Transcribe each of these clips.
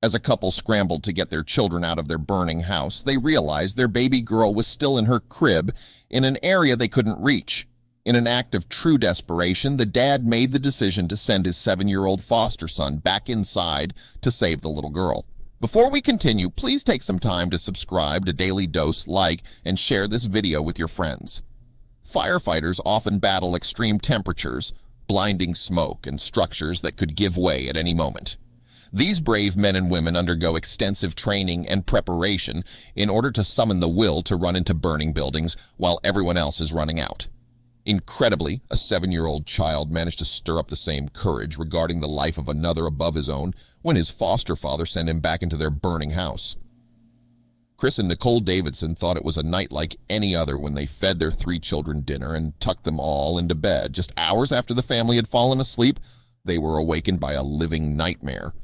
As a couple scrambled to get their children out of their burning house, they realized their baby girl was still in her crib in an area they couldn't reach. In an act of true desperation, the dad made the decision to send his 7-year-old foster son back inside to save the little girl. Before we continue, please take some time to subscribe to Dailydose, like, and share this video with your friends. Firefighters often battle extreme temperatures, blinding smoke, and structures that could give way at any moment. These brave men and women undergo extensive training and preparation in order to summon the will to run into burning buildings while everyone else is running out. Incredibly, a 7-year-old child managed to stir up the same courage regarding the life of another above his own when his foster father sent him back into their burning house. Chris and Nicole Davidson thought it was a night like any other when they fed their 3 children dinner and tucked them all into bed. Just hours after the family had fallen asleep, they were awakened by a living nightmare.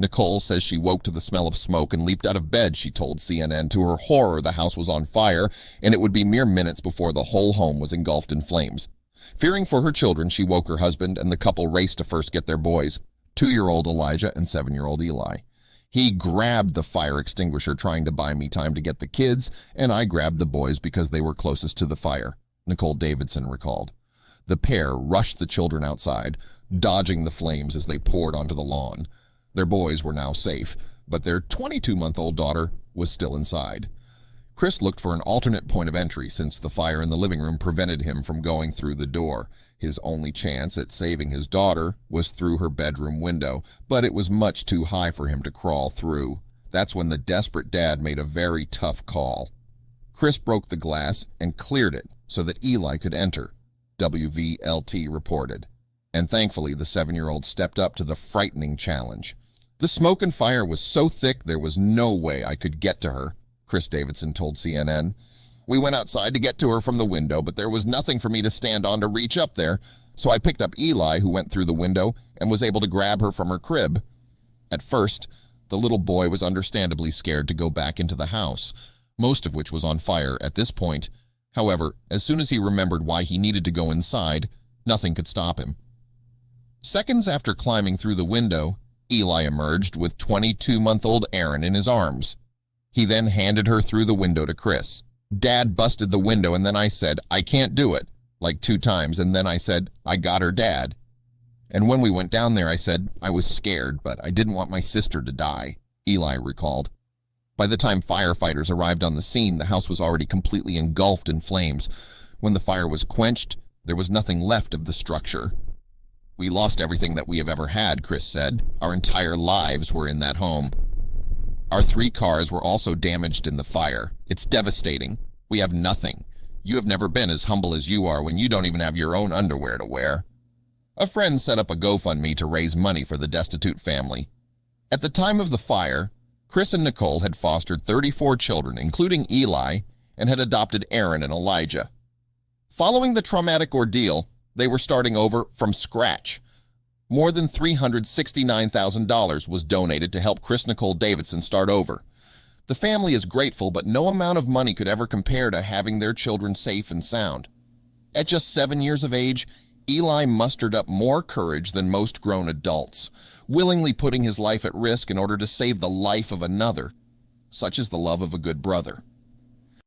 Nicole says she woke to the smell of smoke and leaped out of bed. She told CNN. To her horror, the house was on fire, and it would be mere minutes before the whole home was engulfed in flames. Fearing for her children, she woke her husband, and the couple raced to first get their boys, 2-year-old Elijah and 7-year-old Eli. He grabbed the fire extinguisher, trying to buy me time to get the kids, and I grabbed the boys because they were closest to the fire, Nicole Davidson recalled. The pair rushed the children outside, dodging the flames as they poured onto the lawn. Their boys were now safe, but their 22-month-old daughter was still inside. Chris looked for an alternate point of entry since the fire in the living room prevented him from going through the door. His only chance at saving his daughter was through her bedroom window, but it was much too high for him to crawl through. That's when the desperate dad made a very tough call. Chris broke the glass and cleared it so that Eli could enter, WVLT reported. And thankfully, the 7-year-old stepped up to the frightening challenge. The smoke and fire was so thick there was no way I could get to her, Chris Davidson told CNN. We went outside to get to her from the window, but there was nothing for me to stand on to reach up there, so I picked up Eli, who went through the window, and was able to grab her from her crib. At first, the little boy was understandably scared to go back into the house, most of which was on fire at this point. However, as soon as he remembered why he needed to go inside, nothing could stop him. Seconds after climbing through the window, Eli emerged with 22-month-old Erin in his arms. He then handed her through the window to Chris. Dad busted the window, and then I said, "I can't do it," like 2 times, and then I said, "I got her, Dad." And when we went down there, I said, I was scared, but I didn't want my sister to die, Eli recalled. By the time firefighters arrived on the scene, the house was already completely engulfed in flames. When the fire was quenched, there was nothing left of the structure. We lost everything that we have ever had, Chris said. Our entire lives were in that home. Our 3 cars were also damaged in the fire. It's devastating. We have nothing. You have never been as humble as you are when you don't even have your own underwear to wear. A friend set up a GoFundMe to raise money for the destitute family. At the time of the fire, Chris and Nicole had fostered 34 children, including Eli, and had adopted Erin and Elijah. Following the traumatic ordeal, they were starting over from scratch. More than $369,000 was donated to help Chris Nicole Davidson start over. The family is grateful, but no amount of money could ever compare to having their children safe and sound. At just 7 years of age, Eli mustered up more courage than most grown adults, willingly putting his life at risk in order to save the life of another. Such is the love of a good brother.